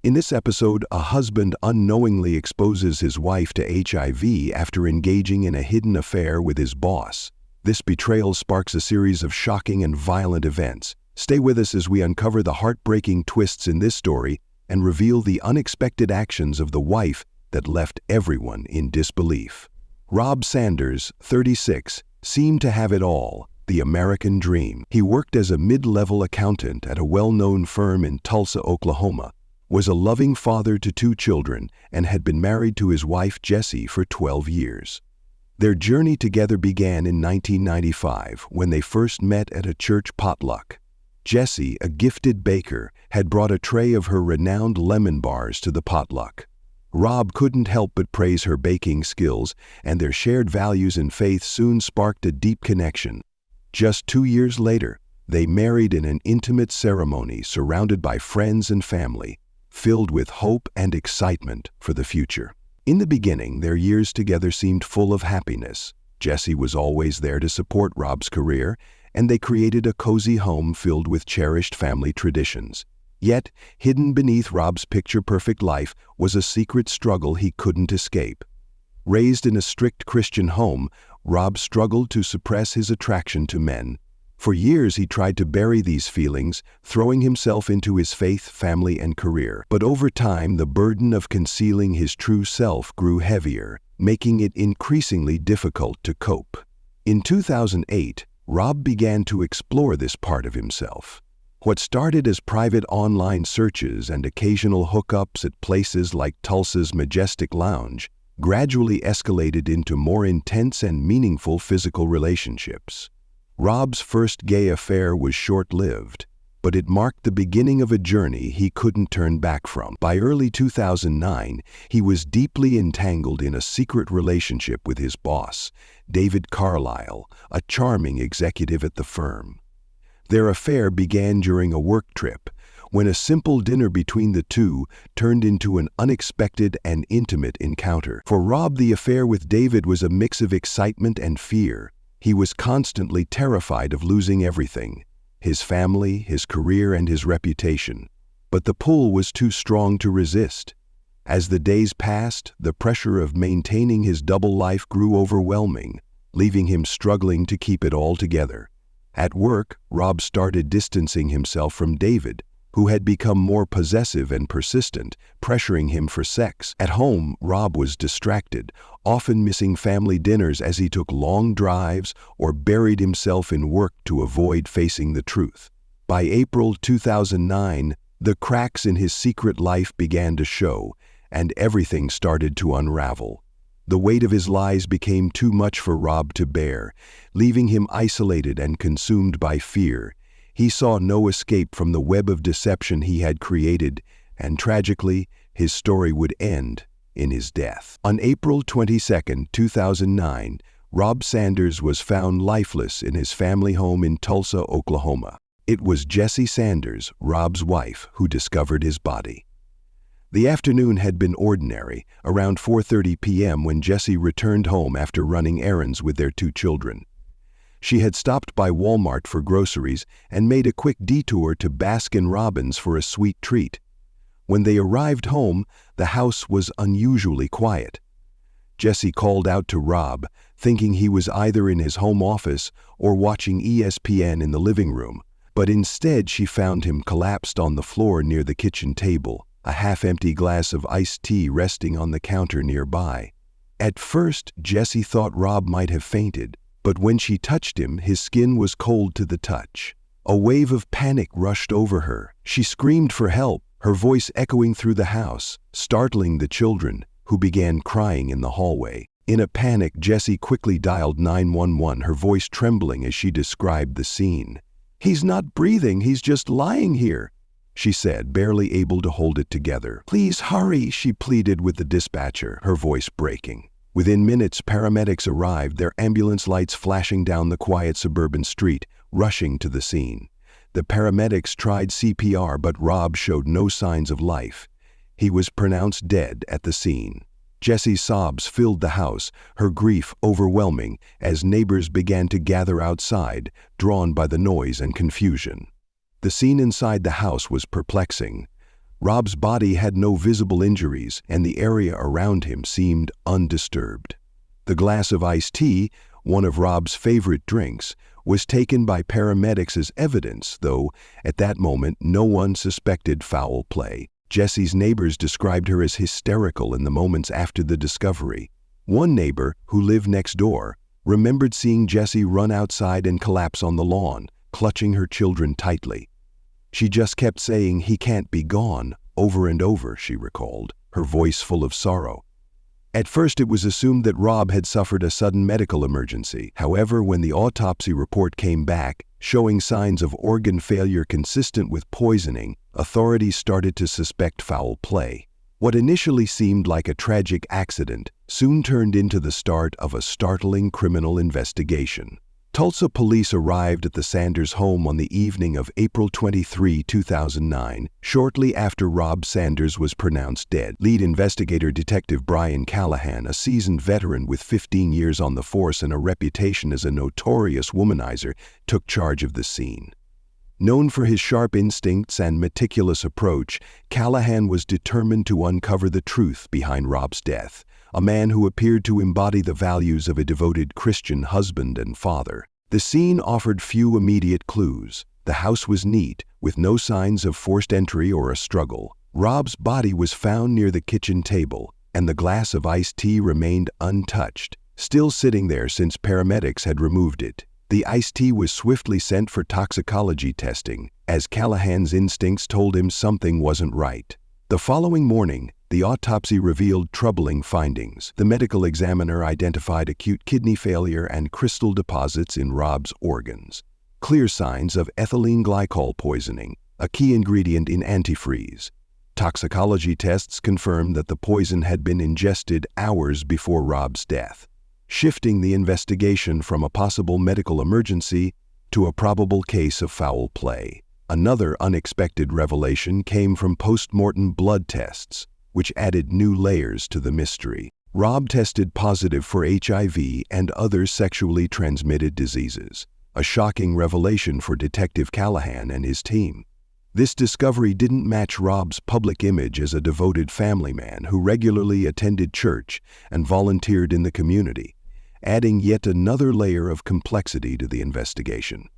In this episode, a husband unknowingly exposes his wife to HIV after engaging in a hidden affair with his boss. This betrayal sparks a series of shocking and violent events. Stay with us as we uncover the heartbreaking twists in this story and reveal the unexpected actions of the wife that left everyone in disbelief. Rob Sanders, 36, seemed to have it all, the American dream. He worked as a mid-level accountant at a well-known firm in Tulsa, Oklahoma, was a loving father to 2 children, and had been married to his wife Jessie for 12 years. Their journey together began in 1995 when they first met at a church potluck. Jessie, a gifted baker, had brought a tray of her renowned lemon bars to the potluck. Rob couldn't help but praise her baking skills, and their shared values and faith soon sparked a deep connection. Just 2 years later, they married in an intimate ceremony surrounded by friends and family, filled with hope and excitement for the future. In the beginning, their years together seemed full of happiness. Jessie was always there to support Rob's career, and they created a cozy home filled with cherished family traditions. Yet, hidden beneath Rob's picture-perfect life was a secret struggle he couldn't escape. Raised in a strict Christian home, Rob struggled to suppress his attraction to men. For years he tried to bury these feelings, throwing himself into his faith, family, and career. But over time, the burden of concealing his true self grew heavier, making it increasingly difficult to cope. In 2008, Rob began to explore this part of himself. What started as private online searches and occasional hookups at places like Tulsa's Majestic Lounge gradually escalated into more intense and meaningful physical relationships. Rob's first gay affair was short-lived, but it marked the beginning of a journey he couldn't turn back from. By early 2009, he was deeply entangled in a secret relationship with his boss, David Carlisle, a charming executive at the firm. Their affair began during a work trip, when a simple dinner between the two turned into an unexpected and intimate encounter. For Rob, the affair with David was a mix of excitement and fear. He was constantly terrified of losing everything: his family, his career, and his reputation. But the pull was too strong to resist. As the days passed, the pressure of maintaining his double life grew overwhelming, leaving him struggling to keep it all together. At work, Rob started distancing himself from David, who had become more possessive and persistent, pressuring him for sex. At home, Rob was distracted, often missing family dinners as he took long drives or buried himself in work to avoid facing the truth. By April 2009, the cracks in his secret life began to show, and everything started to unravel. The weight of his lies became too much for Rob to bear, leaving him isolated and consumed by fear. He saw no escape from the web of deception he had created, and tragically, his story would end in his death. On April 22, 2009, Rob Sanders was found lifeless in his family home in Tulsa, Oklahoma. It was Jessie Sanders, Rob's wife, who discovered his body. The afternoon had been ordinary, around 4:30 p.m. when Jessie returned home after running errands with their 2 children. She had stopped by Walmart for groceries and made a quick detour to Baskin-Robbins for a sweet treat. When they arrived home, the house was unusually quiet. Jessie called out to Rob, thinking he was either in his home office or watching ESPN in the living room, but instead she found him collapsed on the floor near the kitchen table, a half-empty glass of iced tea resting on the counter nearby. At first, Jessie thought Rob might have fainted, but when she touched him, his skin was cold to the touch. A wave of panic rushed over her. She screamed for help, her voice echoing through the house, startling the children, who began crying in the hallway. In a panic, Jessie quickly dialed 911, her voice trembling as she described the scene. "He's not breathing, he's just lying here," she said, barely able to hold it together. "Please hurry," she pleaded with the dispatcher, her voice breaking. Within minutes, paramedics arrived, their ambulance lights flashing down the quiet suburban street, rushing to the scene. The paramedics tried CPR, but Rob showed no signs of life. He was pronounced dead at the scene. Jessie's sobs filled the house, her grief overwhelming as neighbors began to gather outside, drawn by the noise and confusion. The scene inside the house was perplexing. Rob's body had no visible injuries, and the area around him seemed undisturbed. The glass of iced tea, one of Rob's favorite drinks, was taken by paramedics as evidence, though at that moment no one suspected foul play. Jesse's neighbors described her as hysterical in the moments after the discovery. One neighbor, who lived next door, remembered seeing Jesse run outside and collapse on the lawn, clutching her children tightly. She just kept saying, "He can't be gone," over and over, she recalled, her voice full of sorrow. At first it was assumed that Rob had suffered a sudden medical emergency. However, when the autopsy report came back, showing signs of organ failure consistent with poisoning, authorities started to suspect foul play. What initially seemed like a tragic accident soon turned into the start of a startling criminal investigation. Tulsa police arrived at the Sanders home on the evening of April 23, 2009, shortly after Rob Sanders was pronounced dead. Lead investigator Detective Brian Callahan, a seasoned veteran with 15 years on the force and a reputation as a notorious womanizer, took charge of the scene. Known for his sharp instincts and meticulous approach, Callahan was determined to uncover the truth behind Rob's death, a man who appeared to embody the values of a devoted Christian husband and father. The scene offered few immediate clues. The house was neat, with no signs of forced entry or a struggle. Rob's body was found near the kitchen table, and the glass of iced tea remained untouched, still sitting there since paramedics had removed it. The iced tea was swiftly sent for toxicology testing, as Callahan's instincts told him something wasn't right. The following morning, the autopsy revealed troubling findings. The medical examiner identified acute kidney failure and crystal deposits in Rob's organs. Clear signs of ethylene glycol poisoning, a key ingredient in antifreeze. Toxicology tests confirmed that the poison had been ingested hours before Rob's death, shifting the investigation from a possible medical emergency to a probable case of foul play. Another unexpected revelation came from post-mortem blood tests, which added new layers to the mystery. Rob tested positive for HIV and other sexually transmitted diseases, a shocking revelation for Detective Callahan and his team. This discovery didn't match Rob's public image as a devoted family man who regularly attended church and volunteered in the community, adding yet another layer of complexity to the investigation.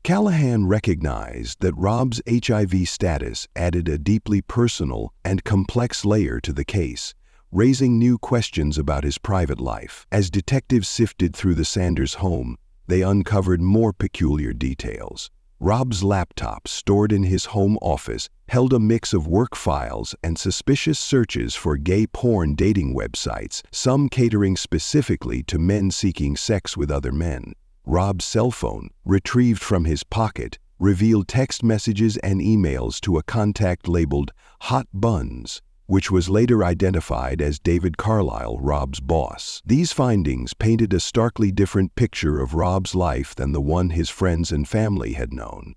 Callahan recognized that Rob's HIV status added a deeply personal and complex layer to the case, raising new questions about his private life. As detectives sifted through the Sanders home, they uncovered more peculiar details. Rob's laptop, stored in his home office, held a mix of work files and suspicious searches for gay porn dating websites, some catering specifically to men seeking sex with other men. Rob's cell phone, retrieved from his pocket, revealed text messages and emails to a contact labeled Hot Buns, which was later identified as David Carlisle, Rob's boss. These findings painted a starkly different picture of Rob's life than the one his friends and family had known.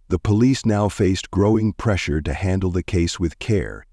The police now faced growing pressure to handle the case with care,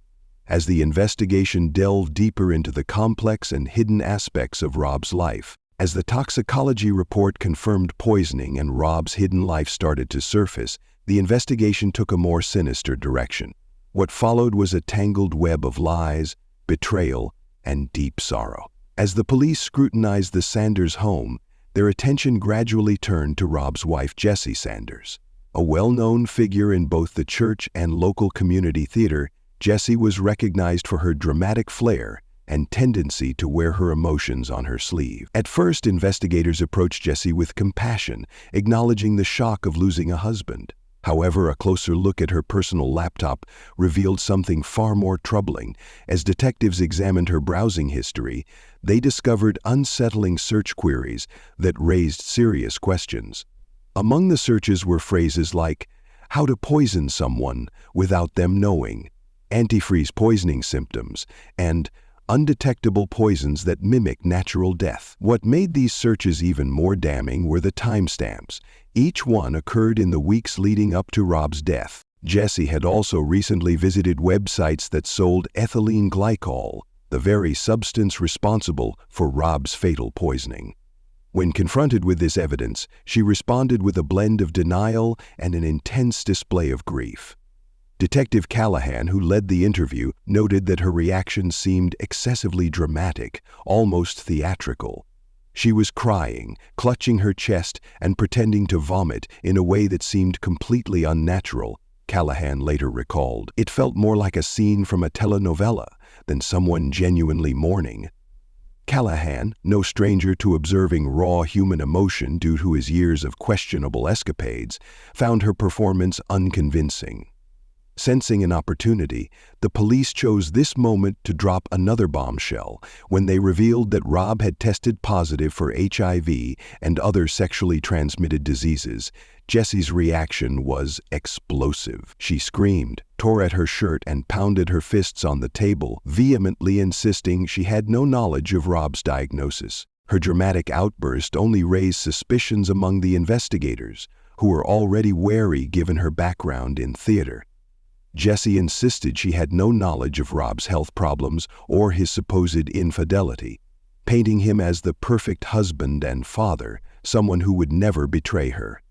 as the investigation delved deeper into the complex and hidden aspects of Rob's life. As the toxicology report confirmed poisoning and Rob's hidden life started to surface, the investigation took a more sinister direction. What followed was a tangled web of lies, betrayal, and deep sorrow. As the police scrutinized the Sanders home, their attention gradually turned to Rob's wife, Jessie Sanders. A well-known figure in both the church and local community theater, Jessie was recognized for her dramatic flair and tendency to wear her emotions on her sleeve. At first, investigators approached Jessie with compassion, acknowledging the shock of losing a husband. However, a closer look at her personal laptop revealed something far more troubling. As detectives examined her browsing history, they discovered unsettling search queries that raised serious questions. Among the searches were phrases like, "How to poison someone without them knowing," "antifreeze poisoning symptoms," and "undetectable poisons that mimic natural death." What made these searches even more damning were the timestamps. Each one occurred in the weeks leading up to Rob's death. Jessie had also recently visited websites that sold ethylene glycol, the very substance responsible for Rob's fatal poisoning. When confronted with this evidence, she responded with a blend of denial and an intense display of grief. Detective Callahan, who led the interview, noted that her reaction seemed excessively dramatic, almost theatrical. She was crying, clutching her chest, and pretending to vomit in a way that seemed completely unnatural, Callahan later recalled. It felt more like a scene from a telenovela than someone genuinely mourning. Callahan, no stranger to observing raw human emotion due to his years of questionable escapades, found her performance unconvincing. Sensing an opportunity, the police chose this moment to drop another bombshell when they revealed that Rob had tested positive for HIV and other sexually transmitted diseases. Jessie's reaction was explosive. She screamed, tore at her shirt, and pounded her fists on the table, vehemently insisting she had no knowledge of Rob's diagnosis. Her dramatic outburst only raised suspicions among the investigators, who were already wary given her background in theater. Jessie insisted she had no knowledge of Rob's health problems or his supposed infidelity, painting him as the perfect husband and father, someone who would never betray her.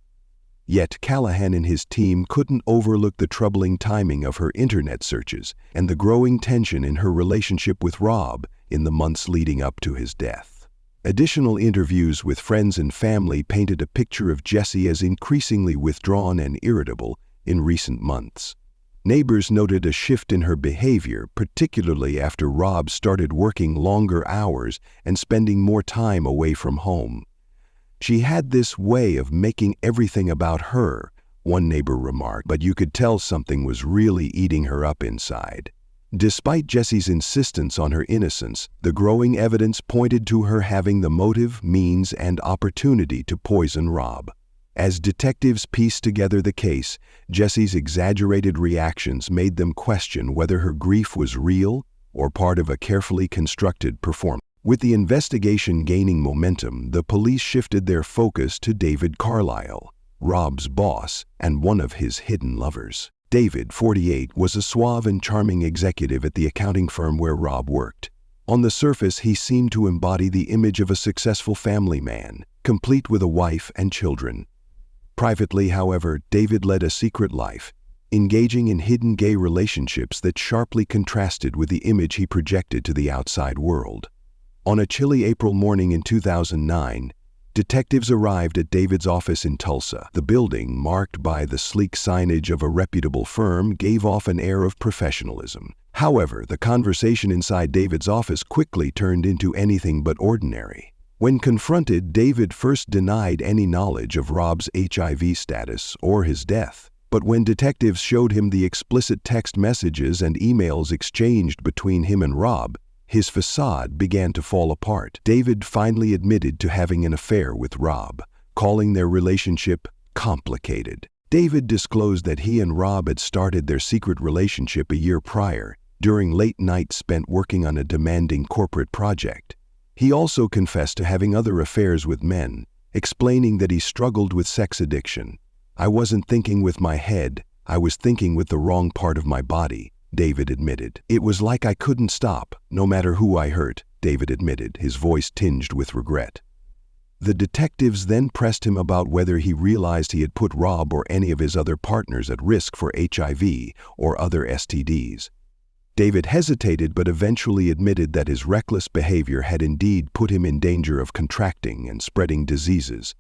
Yet Callahan and his team couldn't overlook the troubling timing of her internet searches and the growing tension in her relationship with Rob in the months leading up to his death. Additional interviews with friends and family painted a picture of Jessie as increasingly withdrawn and irritable in recent months. Neighbors noted a shift in her behavior, particularly after Rob started working longer hours and spending more time away from home. She had this way of making everything about her, one neighbor remarked, but you could tell something was really eating her up inside. Despite Jessie's insistence on her innocence, the growing evidence pointed to her having the motive, means, and opportunity to poison Rob. As detectives pieced together the case, Jessie's exaggerated reactions made them question whether her grief was real or part of a carefully constructed performance. With the investigation gaining momentum, the police shifted their focus to David Carlisle, Rob's boss and one of his hidden lovers. David, 48, was a suave and charming executive at the accounting firm where Rob worked. On the surface, he seemed to embody the image of a successful family man, complete with a wife and children. Privately, however, David led a secret life, engaging in hidden gay relationships that sharply contrasted with the image he projected to the outside world. On a chilly April morning in 2009, detectives arrived at David's office in Tulsa. The building, marked by the sleek signage of a reputable firm, gave off an air of professionalism. However, the conversation inside David's office quickly turned into anything but ordinary. When confronted, David first denied any knowledge of Rob's HIV status or his death. But when detectives showed him the explicit text messages and emails exchanged between him and Rob, his facade began to fall apart. David finally admitted to having an affair with Rob, calling their relationship complicated. David disclosed that he and Rob had started their secret relationship a year prior, during late nights spent working on a demanding corporate project. He also confessed to having other affairs with men, explaining that he struggled with sex addiction. "I wasn't thinking with my head, I was thinking with the wrong part of my body," David admitted. "It was like I couldn't stop, no matter who I hurt," David admitted, his voice tinged with regret. The detectives then pressed him about whether he realized he had put Rob or any of his other partners at risk for HIV or other STDs. David hesitated but eventually admitted that his reckless behavior had indeed put him in danger of contracting and spreading diseases.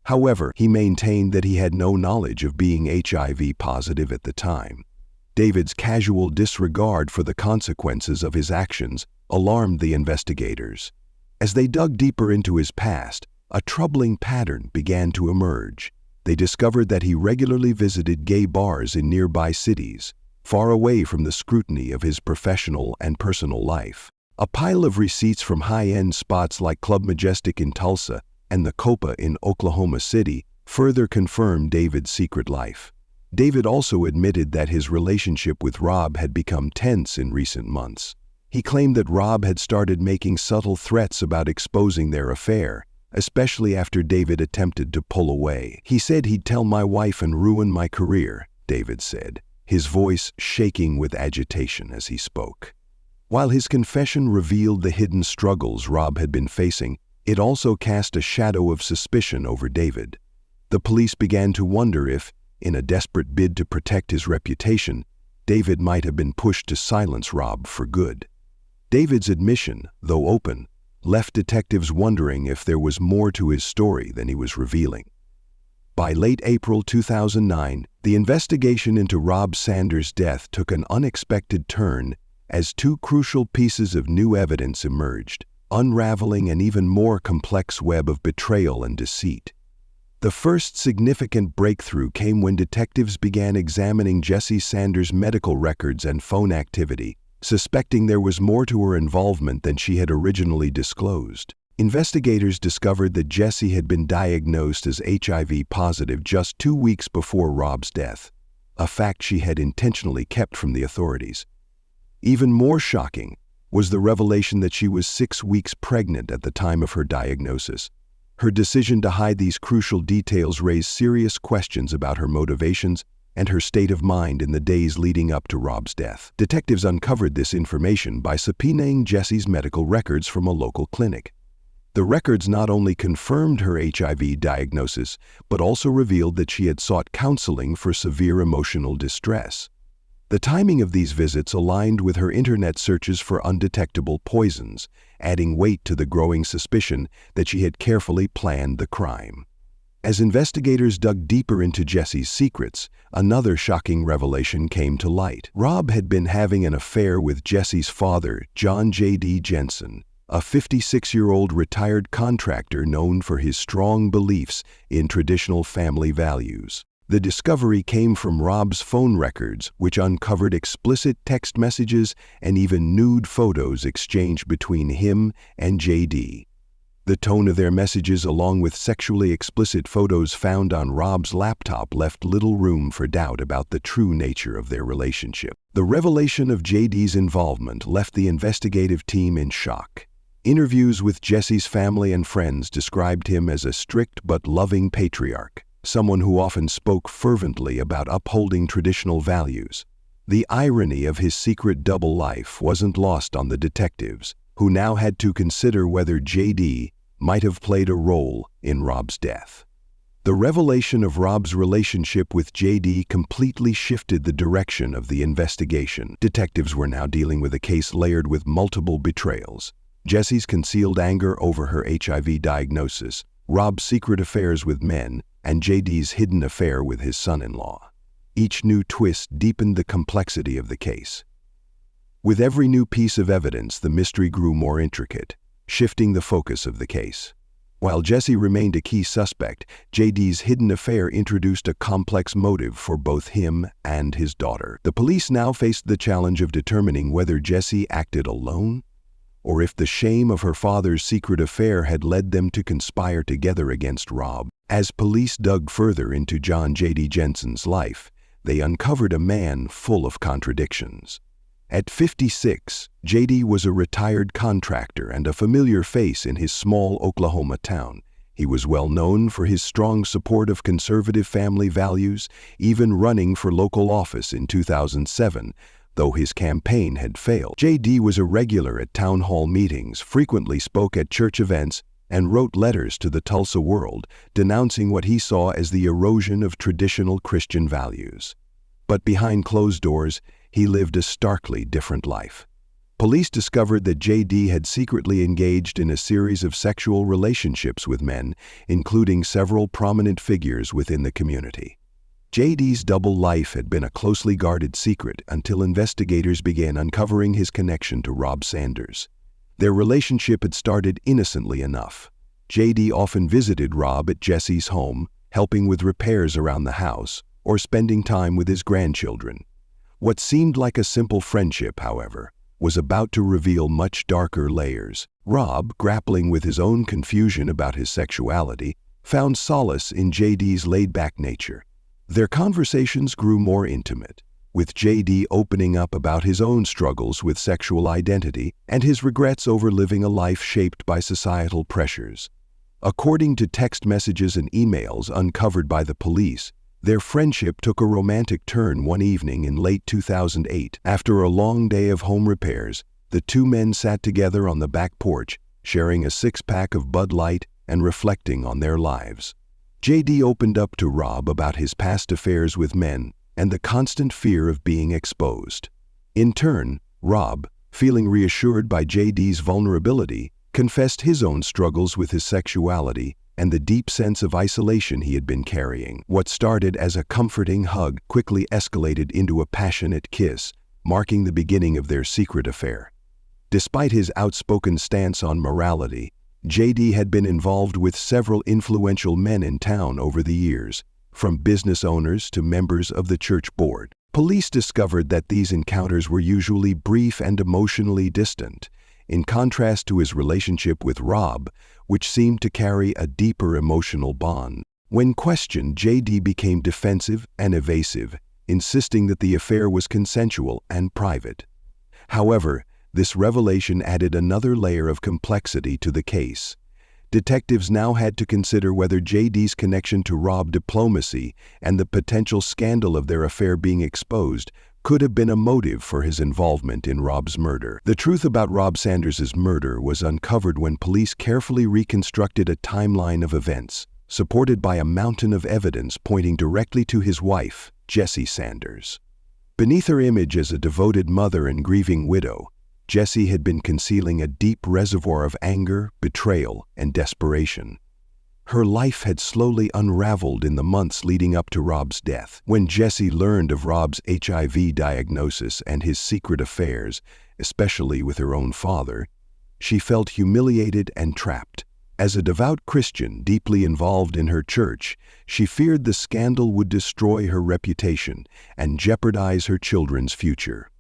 However, he maintained that he had no knowledge of being HIV positive at the time. David's casual disregard for the consequences of his actions alarmed the investigators. As they dug deeper into his past, a troubling pattern began to emerge. They discovered that he regularly visited gay bars in nearby cities, far away from the scrutiny of his professional and personal life. A pile of receipts from high-end spots like Club Majestic in Tulsa and the Copa in Oklahoma City further confirmed David's secret life. David also admitted that his relationship with Rob had become tense in recent months. He claimed that Rob had started making subtle threats about exposing their affair, especially after David attempted to pull away. "He said he'd tell my wife and ruin my career," David said, his voice shaking with agitation as he spoke. While his confession revealed the hidden struggles Rob had been facing, it also cast a shadow of suspicion over David. The police began to wonder if, in a desperate bid to protect his reputation, David might have been pushed to silence Rob for good. David's admission, though open, left detectives wondering if there was more to his story than he was revealing. By late April 2009, the investigation into Rob Sanders' death took an unexpected turn as two crucial pieces of new evidence emerged, unraveling an even more complex web of betrayal and deceit. The first significant breakthrough came when detectives began examining Jessie Sanders' medical records and phone activity, suspecting there was more to her involvement than she had originally disclosed. Investigators discovered that Jessie had been diagnosed as HIV positive just 2 weeks before Rob's death, a fact she had intentionally kept from the authorities. Even more shocking was the revelation that she was 6 weeks pregnant at the time of her diagnosis. Her decision to hide these crucial details raised serious questions about her motivations and her state of mind in the days leading up to Rob's death. Detectives uncovered this information by subpoenaing Jessie's medical records from a local clinic. The records not only confirmed her HIV diagnosis, but also revealed that she had sought counseling for severe emotional distress. The timing of these visits aligned with her internet searches for undetectable poisons, adding weight to the growing suspicion that she had carefully planned the crime. As investigators dug deeper into Jessie's secrets, another shocking revelation came to light. Rob had been having an affair with Jessie's father, John J.D. Jensen, a 56-year-old retired contractor known for his strong beliefs in traditional family values. The discovery came from Rob's phone records, which uncovered explicit text messages and even nude photos exchanged between him and J.D. The tone of their messages, along with sexually explicit photos found on Rob's laptop, left little room for doubt about the true nature of their relationship. The revelation of J.D.'s involvement left the investigative team in shock. Interviews with Jessie's family and friends described him as a strict but loving patriarch, someone who often spoke fervently about upholding traditional values. The irony of his secret double life wasn't lost on the detectives, who now had to consider whether J.D. might have played a role in Rob's death. The revelation of Rob's relationship with J.D. completely shifted the direction of the investigation. Detectives were now dealing with a case layered with multiple betrayals: Jessie's concealed anger over her HIV diagnosis, Rob's secret affairs with men, and J.D.'s hidden affair with his son-in-law. Each new twist deepened the complexity of the case. With every new piece of evidence, the mystery grew more intricate, shifting the focus of the case. While Jessie remained a key suspect, J.D.'s hidden affair introduced a complex motive for both him and his daughter. The police now faced the challenge of determining whether Jessie acted alone, or if the shame of her father's secret affair had led them to conspire together against Rob. As police dug further into John J.D. Jensen's life, they uncovered a man full of contradictions. At 56, J.D. was a retired contractor and a familiar face in his small Oklahoma town. He was well known for his strong support of conservative family values, even running for local office in 2007, though his campaign had failed. J.D. was a regular at town hall meetings, frequently spoke at church events, and wrote letters to the Tulsa World, denouncing what he saw as the erosion of traditional Christian values. But behind closed doors, he lived a starkly different life. Police discovered that J.D. had secretly engaged in a series of sexual relationships with men, including several prominent figures within the community. J.D.'s double life had been a closely guarded secret until investigators began uncovering his connection to Rob Sanders. Their relationship had started innocently enough. J.D. often visited Rob at Jessie's home, helping with repairs around the house, or spending time with his grandchildren. What seemed like a simple friendship, however, was about to reveal much darker layers. Rob, grappling with his own confusion about his sexuality, found solace in J.D.'s laid-back nature. Their conversations grew more intimate, with J.D. opening up about his own struggles with sexual identity and his regrets over living a life shaped by societal pressures. According to text messages and emails uncovered by the police, their friendship took a romantic turn one evening in late 2008. After a long day of home repairs, the two men sat together on the back porch, sharing a six-pack of Bud Light and reflecting on their lives. J.D. opened up to Rob about his past affairs with men and the constant fear of being exposed. In turn, Rob, feeling reassured by JD's vulnerability, confessed his own struggles with his sexuality and the deep sense of isolation he had been carrying. What started as a comforting hug quickly escalated into a passionate kiss, marking the beginning of their secret affair. Despite his outspoken stance on morality, JD had been involved with several influential men in town over the years, from business owners to members of the church board. Police discovered that these encounters were usually brief and emotionally distant, in contrast to his relationship with Rob, which seemed to carry a deeper emotional bond. When questioned, JD became defensive and evasive, insisting that the affair was consensual and private. However, this revelation added another layer of complexity to the case. Detectives now had to consider whether JD's connection to Rob's diplomacy and the potential scandal of their affair being exposed could have been a motive for his involvement in Rob's murder. The truth about Rob Sanders's murder was uncovered when police carefully reconstructed a timeline of events, supported by a mountain of evidence pointing directly to his wife, Jessie Sanders. Beneath her image as a devoted mother and grieving widow, Jessie had been concealing a deep reservoir of anger, betrayal, and desperation. Her life had slowly unraveled in the months leading up to Rob's death. When Jessie learned of Rob's HIV diagnosis and his secret affairs, especially with her own father, she felt humiliated and trapped. As a devout Christian deeply involved in her church, she feared the scandal would destroy her reputation and jeopardize her children's future.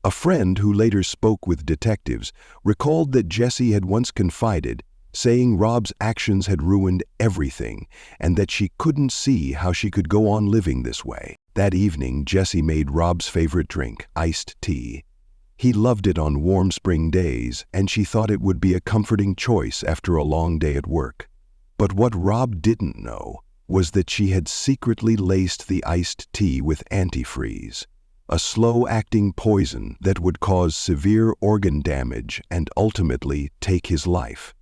A friend who later spoke with detectives recalled that Jessie had once confided, saying Rob's actions had ruined everything and that she couldn't see how she could go on living this way. That evening, Jessie made Rob's favorite drink, iced tea. He loved it on warm spring days, and she thought it would be a comforting choice after a long day at work. But what Rob didn't know was that she had secretly laced the iced tea with antifreeze, a slow-acting poison that would cause severe organ damage and ultimately take his life.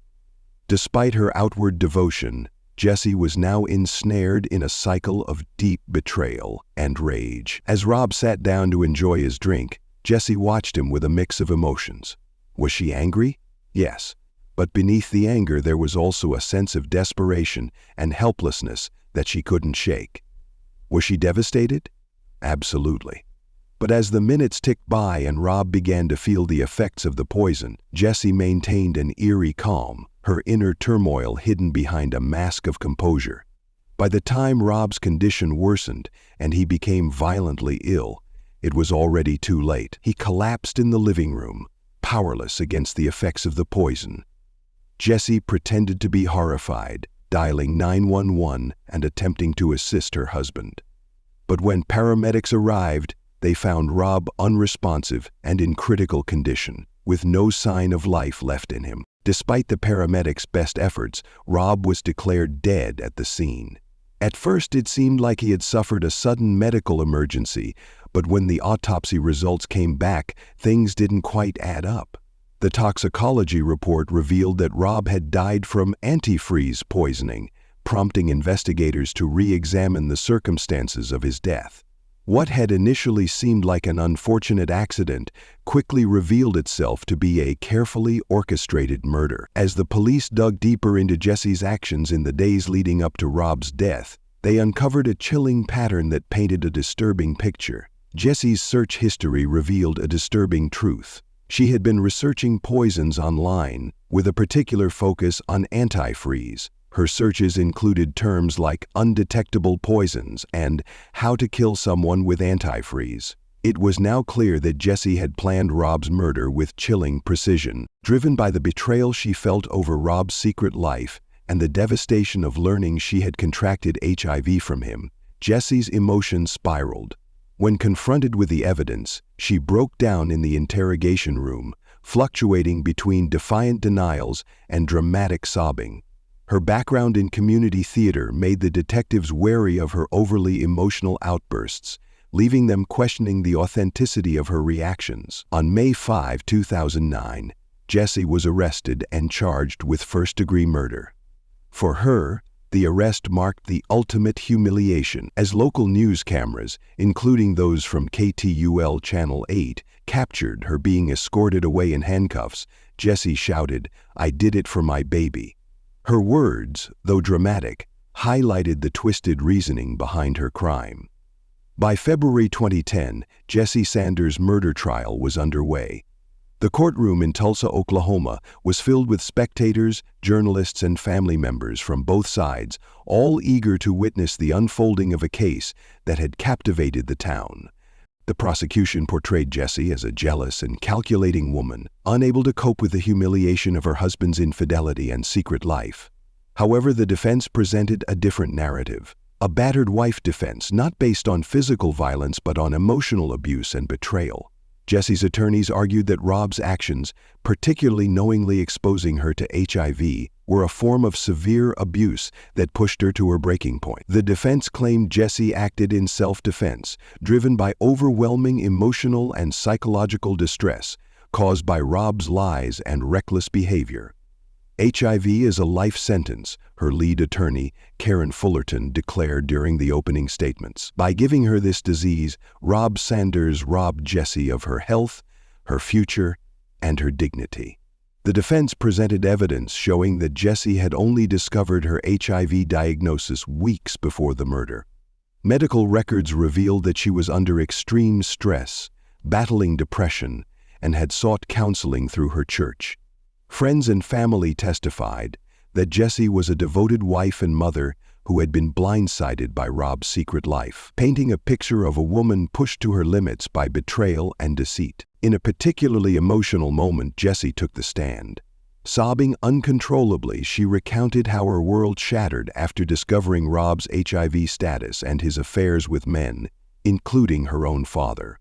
Despite her outward devotion, Jessie was now ensnared in a cycle of deep betrayal and rage. As Rob sat down to enjoy his drink, Jessie watched him with a mix of emotions. Was she angry? Yes. But beneath the anger there was also a sense of desperation and helplessness that she couldn't shake. Was she devastated? Absolutely. But as the minutes ticked by and Rob began to feel the effects of the poison, Jessie maintained an eerie calm, her inner turmoil hidden behind a mask of composure. By the time Rob's condition worsened and he became violently ill, it was already too late. He collapsed in the living room, powerless against the effects of the poison. Jessie pretended to be horrified, dialing 911 and attempting to assist her husband. But when paramedics arrived, they found Rob unresponsive and in critical condition, with no sign of life left in him. Despite the paramedics' best efforts, Rob was declared dead at the scene. At first, it seemed like he had suffered a sudden medical emergency, but when the autopsy results came back, things didn't quite add up. The toxicology report revealed that Rob had died from antifreeze poisoning, prompting investigators to re-examine the circumstances of his death. What had initially seemed like an unfortunate accident quickly revealed itself to be a carefully orchestrated murder. As the police dug deeper into Jessie's actions in the days leading up to Rob's death, they uncovered a chilling pattern that painted a disturbing picture. Jessie's search history revealed a disturbing truth. She had been researching poisons online, with a particular focus on antifreeze. Her searches included terms like undetectable poisons and how to kill someone with antifreeze. It was now clear that Jessie had planned Rob's murder with chilling precision. Driven by the betrayal she felt over Rob's secret life and the devastation of learning she had contracted HIV from him, Jessie's emotions spiraled. When confronted with the evidence, she broke down in the interrogation room, fluctuating between defiant denials and dramatic sobbing. Her background in community theater made the detectives wary of her overly emotional outbursts, leaving them questioning the authenticity of her reactions. On May 5, 2009, Jessie was arrested and charged with first-degree murder. For her, The arrest marked the ultimate humiliation, as local news cameras, including those from KTUL Channel 8, captured her being escorted away in handcuffs. Jessie shouted, "I did it for my baby." Her words, though dramatic, highlighted the twisted reasoning behind her crime. By February 2010, Jessie Sanders' murder trial was underway. The courtroom in Tulsa, Oklahoma, was filled with spectators, journalists, and family members from both sides, all eager to witness the unfolding of a case that had captivated the town. The prosecution portrayed Jessie as a jealous and calculating woman, unable to cope with the humiliation of her husband's infidelity and secret life. However, the defense presented a different narrative. A battered wife defense not based on physical violence but on emotional abuse and betrayal. Jessie's attorneys argued that Rob's actions, particularly knowingly exposing her to HIV, were a form of severe abuse that pushed her to her breaking point. The defense claimed Jessie acted in self-defense, driven by overwhelming emotional and psychological distress caused by Rob's lies and reckless behavior. HIV is a life sentence, her lead attorney, Karen Fullerton, declared during the opening statements. By giving her this disease, Rob Sanders robbed Jessie of her health, her future, and her dignity. The defense presented evidence showing that Jessie had only discovered her HIV diagnosis weeks before the murder. Medical records revealed that she was under extreme stress, battling depression, and had sought counseling through her church. Friends and family testified that Jessie was a devoted wife and mother who had been blindsided by Rob's secret life, painting a picture of a woman pushed to her limits by betrayal and deceit. In a particularly emotional moment, Jessie took the stand. Sobbing uncontrollably, she recounted how her world shattered after discovering Rob's HIV status and his affairs with men, including her own father.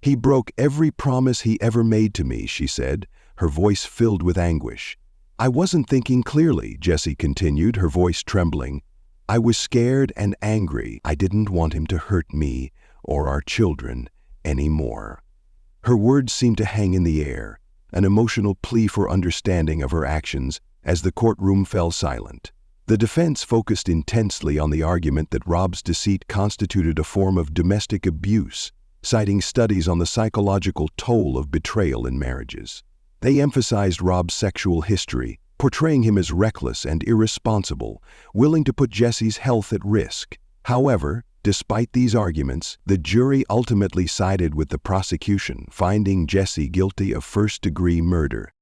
"He broke every promise he ever made to me," she said, her voice filled with anguish. "I wasn't thinking clearly," Jessie continued, her voice trembling. "I was scared and angry. I didn't want him to hurt me or our children anymore." Her words seemed to hang in the air, an emotional plea for understanding of her actions as the courtroom fell silent. The defense focused intensely on the argument that Rob's deceit constituted a form of domestic abuse, citing studies on the psychological toll of betrayal in marriages. They emphasized Rob's sexual history, portraying him as reckless and irresponsible, willing to put Jessie's health at risk. However, despite these arguments, the jury ultimately sided with the prosecution, finding Jessie guilty of first-degree murder.